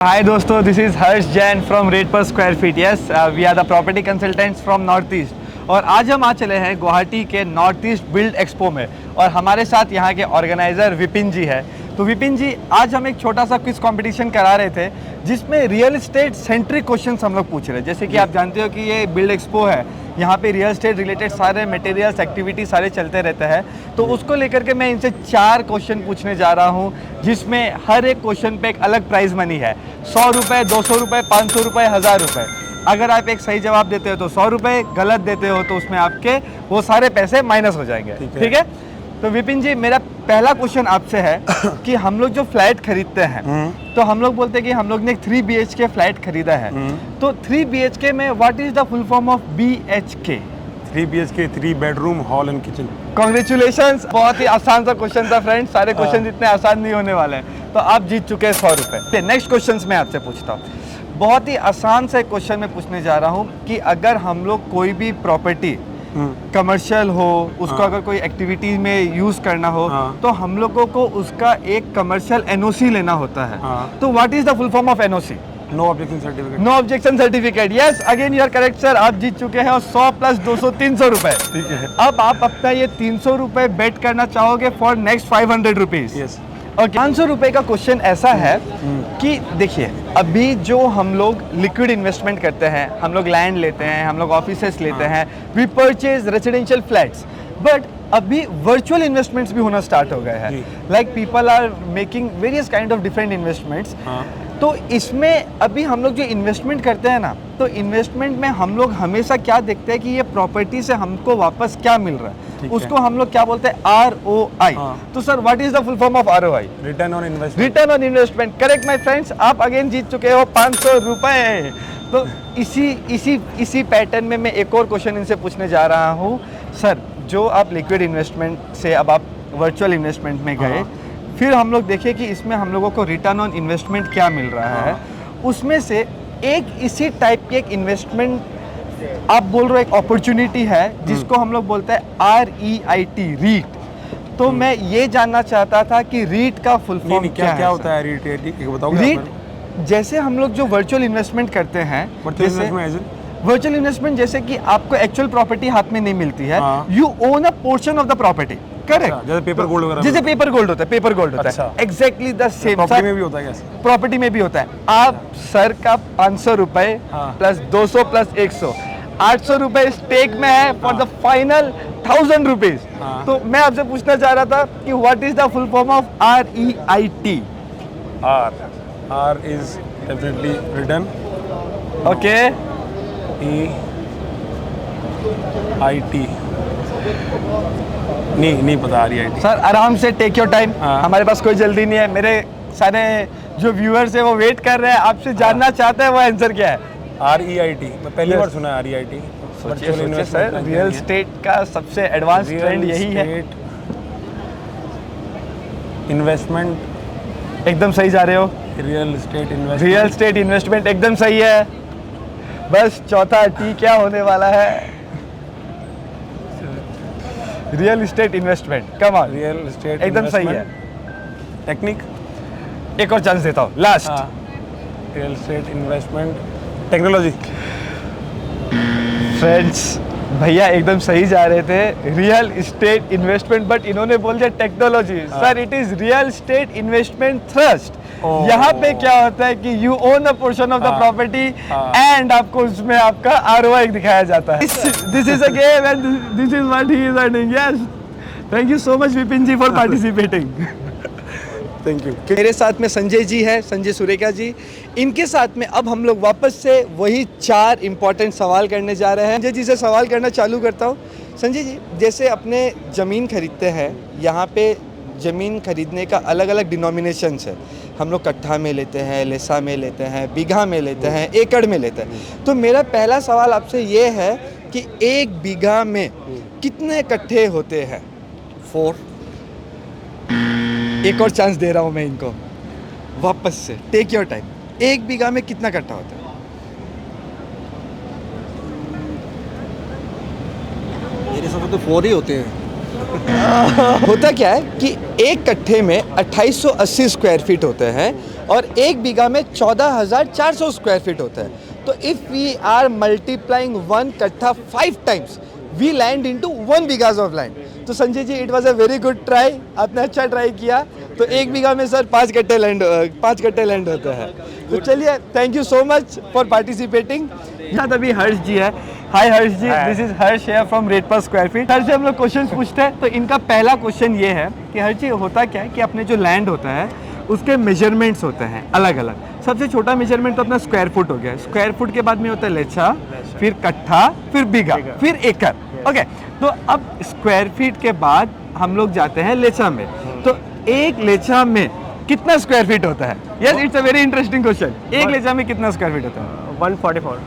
Hi दोस्तों, this is Harsh Jain from Rate per Square Feet. Yes, we are the property consultants from North East. और आज हम आ चले हैं गुवाहाटी के नॉर्थ ईस्ट बिल्ड एक्सपो में और हमारे साथ यहाँ के ऑर्गेनाइज़र विपिन जी है। तो विपिन जी, आज हम एक छोटा सा क्विज कंपटीशन करा रहे थे जिसमें रियल एस्टेट सेंट्रिक क्वेश्चंस हम लोग पूछ रहे हैं। जैसे कि आप जानते हो कि ये बिल्ड एक्सपो है, यहाँ पे रियल एस्टेट रिलेटेड सारे मटेरियल्स एक्टिविटी सारे चलते रहते हैं। तो उसको लेकर के मैं इनसे 4 क्वेश्चन पूछने जा रहा हूँ जिसमें हर एक क्वेश्चन पे एक अलग प्राइज मनी है। 100 रुपये, 200 रुपये, 500 रुपये, 1000 रुपये। अगर आप एक सही जवाब देते हो तो 100 रुपये, गलत देते हो तो उसमें आपके वो सारे पैसे माइनस हो जाएंगे। ठीक है? तो विपिन जी, मेरा पहला क्वेश्चन आपसे है कि हम लोग जो फ्लैट खरीदते हैं तो हम लोग बोलते हैं कि हम लोग ने 3 BHK फ्लैट खरीदा है। तो 3 BHK में what is the full form of BHK? 3 BHK, 3 bedroom, hall and kitchen. Congratulations, बहुत ही आसान सा क्वेश्चन था फ्रेंड्स। सारे क्वेश्चन इतने आसान नहीं होने वाले हैं। तो आप जीत चुके हैं 100 रुपये। नेक्स्ट क्वेश्चन मैं आपसे पूछता हूँ, बहुत ही आसान से क्वेश्चन मैं पूछने जा रहा हूँ कि अगर हम लोग कोई भी प्रॉपर्टी कमर्शियल हो, उसको अगर कोई एक्टिविटी में यूज करना हो तो हम लोगों को उसका एक कमर्शियल NOC लेना होता है। तो what is the full form of NOC? No objection certificate. No objection certificate. Yes, again you are correct sir, आप जीत चुके हैं और 100 प्लस 200 300 रुपए। ठीक है। अब आप अपना ये 300 रुपए बेट करना चाहोगे फॉर नेक्स्ट 500 रुपीज। यस। और 500 रुपए का क्वेश्चन ऐसा है कि देखिए, अभी जो हम लोग लिक्विड इन्वेस्टमेंट करते हैं, हम लोग लैंड लेते हैं, हम लोग ऑफिसेस लेते हैं, we purchase residential flats, but अभी वर्चुअल इन्वेस्टमेंट्स भी होना स्टार्ट हो गए हैं। Like people are making various kind of different investments. तो इसमें अभी हम लोग जो इन्वेस्टमेंट करते हैं ना, तो इन्वेस्टमेंट में हम लोग हमेशा क्या देखते हैं कि ये प्रॉपर्टी से हमको वापस क्या मिल रहा है, उसको हम लोग क्या बोलते हैं, ROI। तो sir, what is the full form of ROI? Return on investment. Return on investment, correct my friends. आप अगेन जीत चुके हो 500 रुपए। तो इसी पैटर्न में मैं एक और क्वेश्चन इनसे पूछने जा रहा हूँ। सर, जो आप लिक्विड इन्वेस्टमेंट से अब आप वर्चुअल इन्वेस्टमेंट में गए, फिर हम लोग देखें कि इसमें हम लोगों को रिटर्न ऑन इन्वेस्टमेंट क्या मिल रहा है। उसमें से एक इसी टाइप की एक इन्वेस्टमेंट आप बोल रहे हो, एक अपॉर्चुनिटी है जिसको हम लोग बोलते हैं REIT, रीट। तो मैं ये जानना चाहता था कि रीट का फुल फॉर्म क्या होता है? रीट बताओगे? रीट जैसे हम लोग जो वर्चुअल इन्वेस्टमेंट करते हैं, वर्चुअल इन्वेस्टमेंट जैसे कि आपको एक्चुअल प्रॉपर्टी हाथ में नहीं मिलती है, you own a portion of the property. Correct. जैसे पेपर गोल्ड वगैरह। जैसे पेपर गोल्ड होता है, पेपर गोल्ड होता है। Exactly the same. प्रॉपर्टी में भी होता है कैसे? प्रॉपर्टी में भी होता है। आप सर का 500 रुपए प्लस 200 प्लस 100, 800 रुपए स्टेक में है फॉर द फाइनल 1000 रुपीज। तो मैं आपसे पूछना चाह रहा था कि what is the full form of REIT? R is definitely return. Okay. EIT नहीं पता। REIT सर, आराम से टेक योर टाइम, हमारे पास कोई जल्दी नहीं है। मेरे सारे जो व्यूअर्स है वो वेट कर रहे हैं, आपसे जानना चाहते हैं वो आंसर क्या है। REIT मैं पहली बार सुना है। REIT सोचिए सर, रियल एस्टेट का सबसे एडवांस ट्रेंड यही है। इन्वेस्टमेंट एकदम सही जा रहे हो। रियल एस्टेट इन्वेस्टमेंट एकदम सही है। बस चौथा T क्या होने वाला है? Real estate investment. Come on, real estate एकदम सही है। टेक्निक, एक और चांस देता हूँ, last. Real estate investment technology. Friends, भैया एकदम सही जा रहे थे, रियल एस्टेट इन्वेस्टमेंट, बट इन्होंने बोल दिया technology. Sir, it is real estate investment trust. यहाँ पे क्या होता है कि you own a portion of the property and आपको उसमें आपका ROI दिखाया जाता है। This is a game and this is what he is earning. Yes, thank you so much Vipin ji for participating. Thank you. मेरे साथ में संजय जी है, संजय सुरेखा जी। इनके साथ में अब हम लोग वापस से वही 4 इंपॉर्टेंट सवाल करने जा रहे हैं। संजय जी से सवाल करना चालू करता हूँ। संजय जी, जैसे अपने ज़मीन खरीदते हैं, यहाँ पे ज़मीन खरीदने का अलग अलग डिनोमिनेशंस है। हम लोग कट्ठा में लेते हैं, लेसा में लेते हैं, बीघा में लेते हैं, एकड़ में लेते हैं। तो मेरा पहला सवाल आपसे ये है कि 1 बीघा में कितने कट्ठे होते हैं? 4। एक और चांस दे रहा हूँ मैं इनको, वापस से टेक योर टाइम। 1 बीघा में कितना कट्ठा होता है? मेरे हिसाब से तो 4 ही होते हैं। होता क्या है कि एक कट्ठे में 2880 स्क्वायर फीट होते हैं और एक बीघा में 14,400 स्क्वायर फीट होता है. तो if we are multiplying one kattha 5 times we land into 1 bighas of land. तो Sanjay ji, it was a very good try. आपने अच्छा ट्राई किया. तो एक बीघा में सर 5 कट्ठे लैंड होते हैं. तो चलिए, thank you so much for participating. यहाँ अभी हर्ष जी है. Hi Harsh ji, this is Harsh here from rate per square feet. Harsh ji, हम लोग क्वेश्चन पूछते हैं. तो इनका पहला क्वेश्चन ये है कि हर्ष जी, होता क्या है कि अपने जो लैंड होता है उसके मेजरमेंट्स होते हैं अलग अलग. सबसे छोटा मेजरमेंट तो अपना स्क्वायर फुट हो गया. स्क्वायर फुट के बाद में होता है लेचा, फिर कट्ठा, फिर बीघा, फिर एकड़. ओके, तो अब स्क्वायर फीट के बाद हम लोग जाते हैं लेचा में. तो एक लेचा में कितना स्क्वायर फीट होता है? Yes, it's a very interesting question. एक लेचा में कितना स्क्वायर फीट होता है? 144.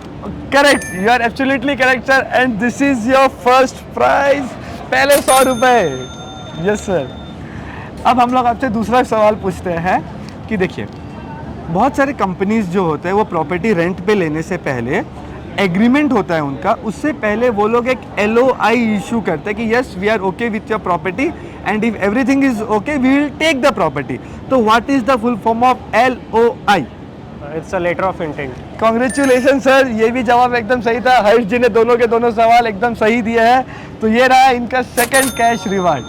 Correct, you are absolutely correct sir. And this is your first prize. पहले 100 रुपए. Yes sir. अब हम लोग आपसे दूसरा सवाल पूछते हैं कि देखिए, बहुत सारे कंपनीज जो होते हैं वो प्रॉपर्टी रेंट पे लेने से पहले एग्रीमेंट होता है उनका. उससे पहले वो लोग एक LOI इशू करते हैं कि yes, we are okay with your property and if everything is okay we will take the property. तो what is the full form of LOI? It's a letter of intent. Congratulation sir, ये भी जवाब एकदम सही था. हर्ष जी ने दोनों के दोनों सवाल एकदम सही दिए हैं. तो ये रहा इनका सेकंड कैश रिवार्ड.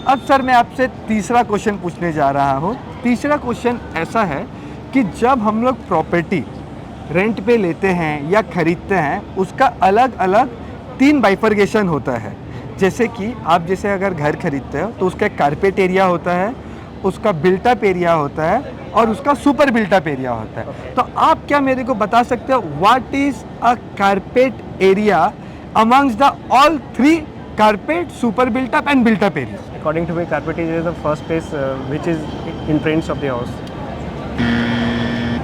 अब सर मैं आपसे तीसरा क्वेश्चन पूछने जा रहा हूँ. तीसरा क्वेश्चन ऐसा है कि जब हम लोग प्रॉपर्टी रेंट पे लेते हैं या खरीदते हैं, उसका अलग अलग 3 बाइफर्गेशन होता है. जैसे कि आप जैसे अगर घर खरीदते हो तो उसका कारपेट एरिया होता है, उसका बिल्टअप एरिया होता है और उसका सुपर बिल्टअप एरिया होता है. तो आप क्या मेरे को बता सकते हो what is a carpet area amongst the all 3 carpet, super built up and built up areas? According to me, carpet area is the first place which is in front of the house.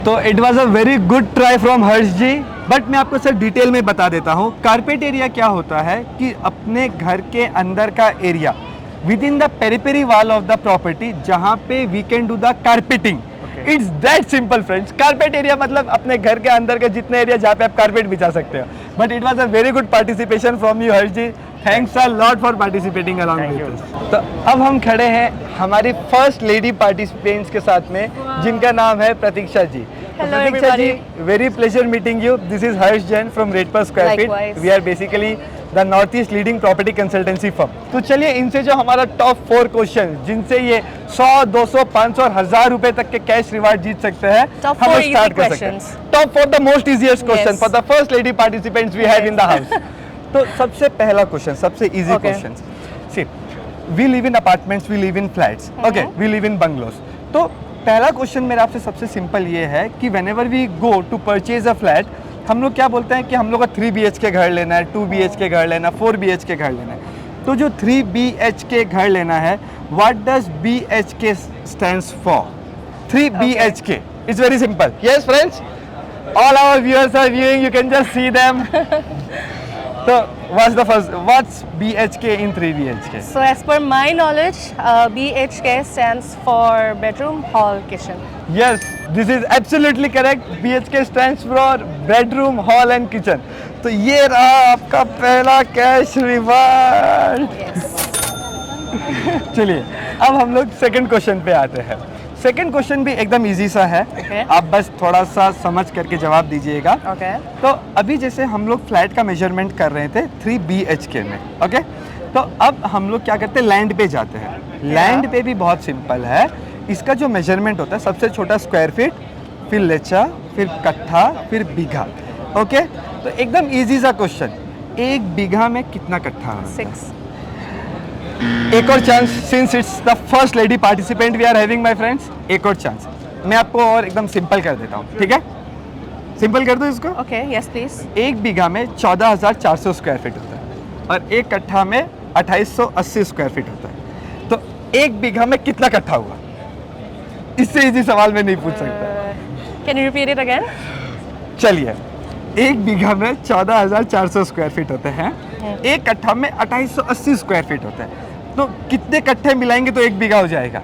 तो it was a very good try from Harsh ji. But मैं आपको sir detail में बता देता हूँ. Carpet area क्या होता है कि अपने घर के अंदर का area within the periphery wall of the property, जहाँ पे we can do the carpeting. It's that simple friends. Carpet area मतलब अपने घर के अंदर के जितने एरिया जहाँ पे आप कारपेट बिछा सकते हो. But it was a very good participation from you Harsh ji. Thanks a lot for participating along with us. तो अब हम खड़े हैं हमारी फर्स्ट लेडी पार्टिसिपेंट्स के साथ में, जिनका नाम है Pratiksha ji. Hello Pratiksha ji, everybody. Very pleasure meeting you. This is Harsh Jain from rate per square feet. Likewise. We are basically the north east leading property consultancy firm. तो चलिए इनसे जो हमारा टॉप 4 क्वेश्चन, जिनसे ये 100, 200, 500 और 1000 रुपए तक के कैश रिवार्ड जीत सकते हैं, Top हम 4 लोग start easy कर सकते हैं. questions. Top 4 the most easiest question Yes. For the first lady participants we have in the house. तो सबसे पहला क्वेश्चन, सबसे easy Okay. Question. See, we live in apartments, we live in flats, okay, we live in bungalows. तो पहला question मेरा आपसे सबसे simple ये है कि whenever we go to purchase a flat, हम लोग क्या बोलते हैं कि हम लोग का 3 BHK घर लेना है, 2 BHK घर लेना है, 4 BHK घर लेना है. तो जो 3 BHK घर लेना है, what does BHK stands for? 3 BHK. It's very simple. Yes friends, all our viewers are viewing, you can just see them. So what's BHK in 3 BHK? So as per my knowledge, BHK stands for bedroom, hall, kitchen. Yes, this is absolutely correct. BHK stands for bedroom, hall and kitchen. तो ये रहा आपका पहला cash reward. Yes. चलिए अब हम लोग second question पे आते हैं. सेकंड क्वेश्चन भी एकदम इजी सा है. Okay. आप बस थोड़ा सा समझ करके जवाब दीजिएगा. Okay. तो अभी जैसे हम लोग फ्लैट का मेजरमेंट कर रहे थे 3 BHK में, ओके. तो अब हम लोग क्या करते हैं, लैंड पे जाते हैं. लैंड पे भी बहुत सिंपल है. इसका जो मेजरमेंट होता है, सबसे छोटा स्क्वायर फीट, फिर लेचा, फिर कट्ठा, फिर बीघा, ओके. तो एकदम इजी सा क्वेश्चन, 1 बीघा में कितना कट्ठा है? 6. एक और chance, since it's the first lady participant we are having my friends. एक और चांस मैं आपको और एकदम सिंपल कर देता हूँ, ठीक है? सिंपल कर दो इसको. Okay. Yes, please. 1 बीघा में 14,400 स्क्वायर फीट होता है और 1 कट्ठा में 2880 स्क्वायर फीट होता है. तो 1 बीघा में कितना कट्ठा हुआ? इससे इजी सवाल मैं नहीं पूछ सकता. Can you repeat it again? चलिए, 1 बीघा में 14,400 स्क्वायर फीट होते हैं, 1 कट्ठा में 2880 स्क्वायर फीट होता है. तो कितने कट्ठे मिलाएंगे तो 1 बीघा हो जाएगा?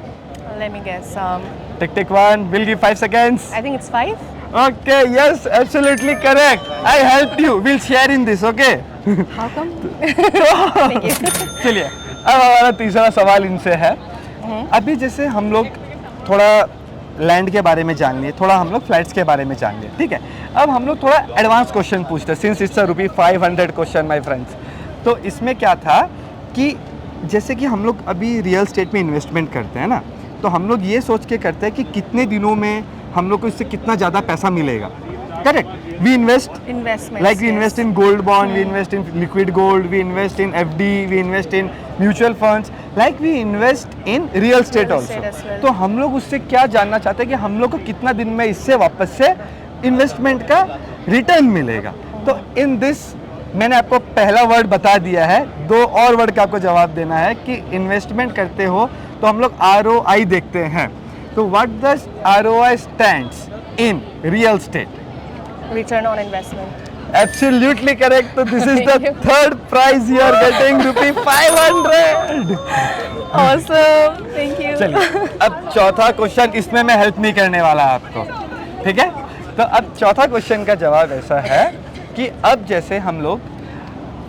Let me guess. Tick tick 1, will give 5 seconds. I think it's 5. Okay, yes, absolutely correct. I helped you. We'll share in this, okay? How come? Thank you. चलिए अब हमारा तीसरा सवाल इनसे है, अभी जैसे हम लोग थोड़ा लैंड के बारे में जान लिए, थोड़ा हम लोग फ्लैट्स के बारे में जान लिए, ठीक है। अब हम लोग थोड़ा एडवांस क्वेश्चन पूछते हैं, since it's ₹500 question my friends. तो इसमें क्या था कि जैसे कि हम लोग अभी रियल स्टेट में इन्वेस्टमेंट करते हैं ना, तो हम लोग ये सोच के करते हैं कि कितने दिनों में हम लोग को इससे कितना ज़्यादा पैसा मिलेगा, correct. We invest Investments, like we yes. invest in gold bond, we invest in liquid gold, we invest in FD, we invest in mutual funds, like we invest in real estate Real also. estate as well. तो हम लोग उससे क्या जानना चाहते हैं कि हम लोग को कितना दिन में इससे वापस से इन्वेस्टमेंट का रिटर्न मिलेगा। तो इन दिस मैंने आपको पहला वर्ड बता दिया है, 2 और वर्ड का आपको जवाब देना है कि इन्वेस्टमेंट करते हो तो हम लोग ROI देखते हैं। तो what does ROI stands in real estate? Return on investment. Absolutely correct. So this is the Thank you. third prize you are getting, ₹500. Awesome. Thank you. चलिए, अब चौथा क्वेश्चन, इसमें मैं हेल्प नहीं करने वाला आपको, ठीक है। तो अब चौथा क्वेश्चन का जवाब ऐसा है कि अब जैसे हम लोग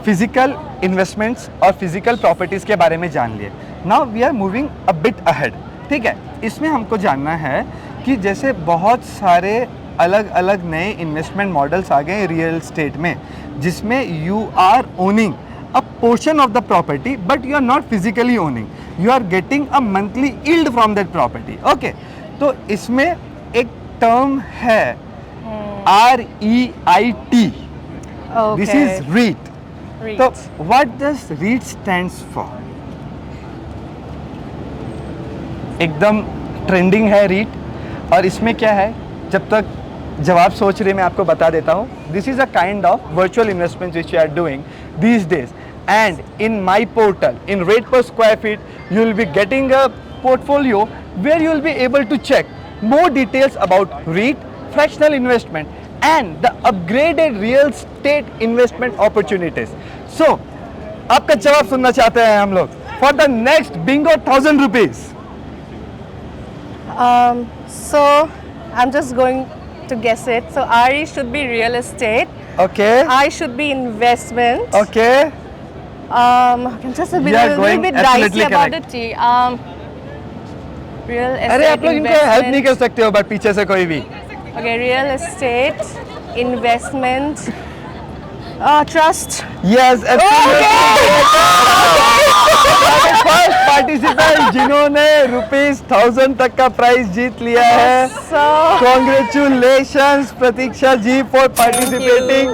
फिजिकल इन्वेस्टमेंट्स और फिजिकल प्रॉपर्टीज़ के बारे में जान लिए, now we are moving a bit ahead, ठीक है। इसमें हमको जानना है कि जैसे बहुत सारे अलग अलग नए इन्वेस्टमेंट मॉडल्स आ गए रियल स्टेट में, जिसमें you are owning a portion of the property but you are not physically owning, you are getting a monthly yield from that property, okay. तो इसमें एक टर्म है REIT, this Okay. Is REIT। REIT. तो what does REIT stands for? एकदम trending है REIT, और इसमें क्या है, जब तक जवाब सोच रहे मैं आपको बता देता हूँ। This is a kind of virtual investment which you are doing these days, and in my portal in rate per square feet you will be getting a portfolio where you will be able to check more details about REIT, fractional investment, and the upgraded real estate investment opportunities. So, आपका जवाब सुनना चाहते हैं हम लोग for the next bingo ₹1000. So I'm just going to guess it. So RE should be real estate. Okay. I should be investment. Okay. I'm just a You are little going bit dicey absolutely about correct. the T. Real estate. अरे आप लोग इनको help नहीं कर investment. सकते हो but पीछे से कोई भी। Okay, real estate, investment, trust. Yes, first participant जिन्होंने ₹1000 तक का प्राइज जीत लिया है। So Congratulations Pratiksha ji for participating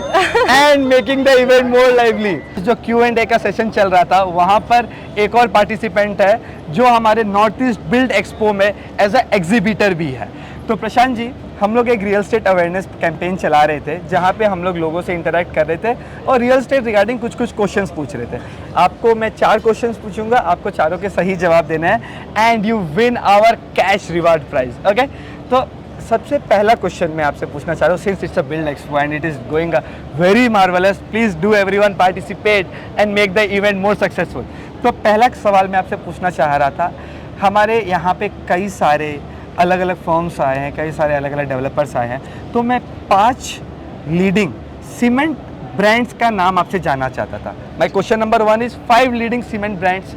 and making the event more lively. जो Q&A का सेशन चल रहा था, वहाँ पर एक और पार्टिसिपेंट है जो हमारे नॉर्थ ईस्ट बिल्ड एक्सपो में एज अ एग्जीबिटर भी है। तो प्रशांत जी, हम लोग एक रियल स्टेट अवेयरनेस कैंपेन चला रहे थे, जहाँ पे हम लोग लोगों से इंटरेक्ट कर रहे थे और रियल स्टेट रिगार्डिंग कुछ क्वेश्चंस पूछ रहे थे। आपको मैं 4 क्वेश्चंस पूछूंगा, आपको चारों के सही जवाब देना है and you win our cash reward prize, okay. तो सबसे पहला क्वेश्चन मैं आपसे पूछना चाह रहा हूँ, since it's a build expo and it is going very marvellous, please do everyone participate and make the event more successful. तो पहला सवाल मैं आपसे पूछना चाह रहा था, हमारे यहाँ पे कई सारे अलग अलग फर्म्स आए हैं, कई सारे अलग अलग डेवलपर्स आए हैं, तो मैं 5 लीडिंग सीमेंट ब्रांड्स का नाम आपसे जानना चाहता था। My question number 1 is 5 leading cement brands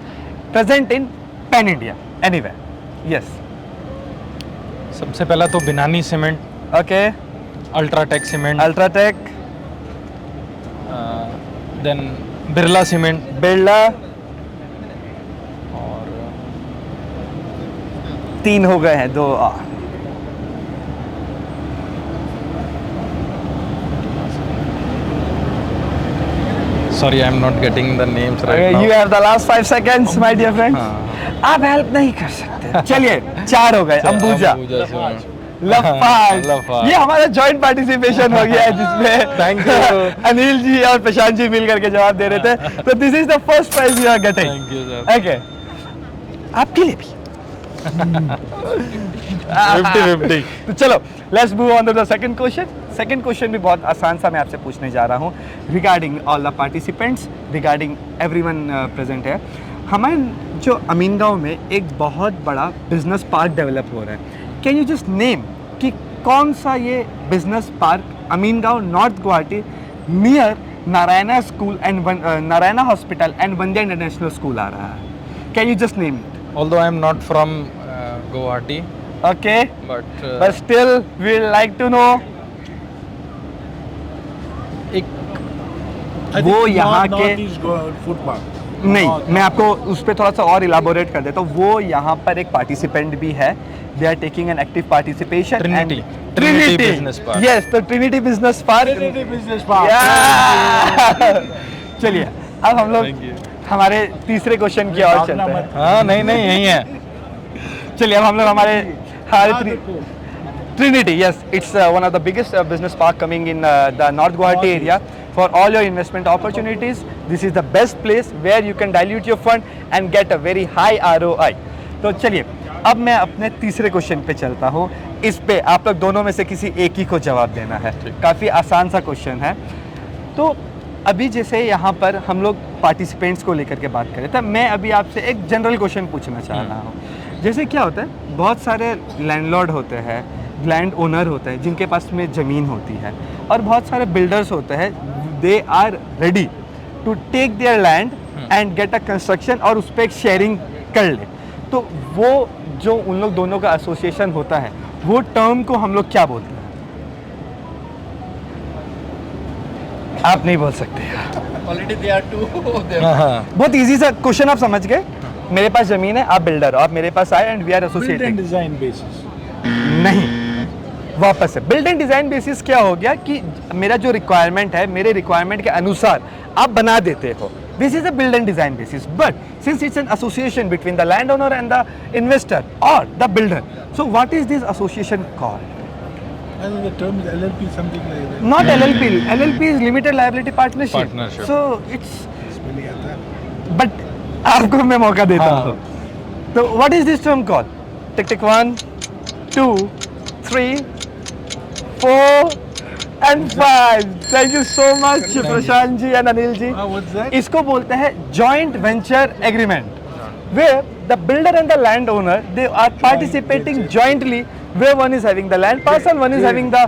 present in pan India anywhere. Yes. सबसे पहला तो Binani cement, okay. UltraTech cement, UltraTech, then Birla cement, Birla, और 3 हो गए हैं, 2 sorry I am not getting the names right you have the last 5 seconds my dear friends. हाँ। आप help नहीं कर सकते। चलिए 4 हो गए। अंबुजा, लफाज, लफाज। ये हमारा जॉइंट पार्टिसिपेशन हो गया है जिसमें Thank you. अनिल जी और प्रशांत जी मिल करके जवाब दे रहे थे। तो this is the first prize you are getting. Thank you sir. Okay, आपके लिए भी 50-50। तो चलो let's move on to the second question. Second question भी बहुत आसान सा मैं आपसे पूछने जा रहा हूँ regarding all the participants, regarding everyone present है। हमारे जो अमीन गाँव में एक बहुत बड़ा बिजनेस पार्क डेवलप हो रहा है। कैन यू जस्ट नेम कि कौन सा ये business park Amingaon, north Guwahati, near Narayana school and Narayana hospital and Vandya international school आ रहा है? Can you just name it? Although I am not from Guwahati, Okay. but But still, we'd like to know. वो यहाँ के नहीं, मैं आपको उस पर थोड़ा सा और इलाबोरेट कर देता हूँ. वो यहाँ पर एक पार्टिसिपेंट भी है. They are taking an active participation. Trinity. And Trinity Business Park. Yes, तो Trinity Business Park. Trinity Business Park. Yeah! चलिए, अब हम लोग Thank you. हमारे तीसरे क्वेश्चन की ओर चलते हैं. हाँ नहीं नहीं यही है. चलिए, अब हम लोग हमारे Trinity, yes, it's one of the biggest business park coming in the North Guwahati area. For all your investment opportunities, this is the best place where you can dilute your fund and get a very high ROI. तो चलिए, अब मैं अपने तीसरे question पे चलता हूँ. इस पे आप लोग दोनों में से किसी एक ही को जवाब देना है. काफ़ी आसान सा क्वेश्चन है. तो अभी जैसे यहाँ पर हम लोग पार्टिसिपेंट्स को लेकर के बात करें, तो मैं अभी आपसे एक जनरल क्वेश्चन पूछना चाह रहा हूँ. जैसे क्या होता है, बहुत सारे लैंडलॉर्ड होते हैं, लैंड ओनर होते हैं जिनके पास में ज़मीन होती है, और बहुत सारे बिल्डर्स होते हैं. They are ready to take their land and get a construction और उस पर एक शेयरिंग कर ले. तो वो जो उन लोग दोनों का एसोसिएशन होता है, वो टर्म को हम लोग क्या बोलते हैं? आप नहीं बोल सकते. Already they are two of them. हाँ. बहुत इजी सा क्वेश्चन, आप समझ गए. मेरे पास ज़मीन है, आप बिल्डर हो, आप मेरे पास आए and we are Build and associated. design basis. नहीं, वापस से बिल्ड एंड डिज़ाइन बेसिस क्या हो गया कि मेरा जो रिक्वायरमेंट है, मेरे रिक्वायरमेंट के अनुसार आप बना देते हो. This is a build and design basis. But since it's an association between the land owner and the investor और the builder, so what is this association called? And the term is LLP, something like that. Not LLP. LLP is limited liability partnership. Partnership. So it's, इसमें नहीं आता. but आपको मैं मौका देता हाँ. हूँ. तो what is this term called? Tick tick 1, 2, 3, 4 and 5. Thank you so much, Prashant ji and Anil ji. What's that? इसको बोलते हैं joint venture agreement, where the builder and the landowner, they are participating jointly, where one is having the land parcel, one is having the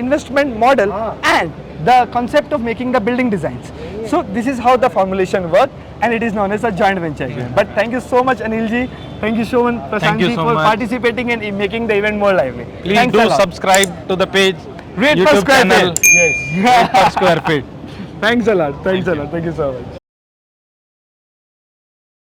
investment model and the concept of making the building designs. So this is how the formulation works, and it is known as a joint venture agreement. But thank you so much, Anil ji. Thank you so much, Prashant you ji, so for much. participating and in making the event more lively. Please Thanks do a lot. subscribe to the page. Rate per YouTube square channel. feet. Rate per square feet. Thanks a lot. Thanks a lot. Thank you so much.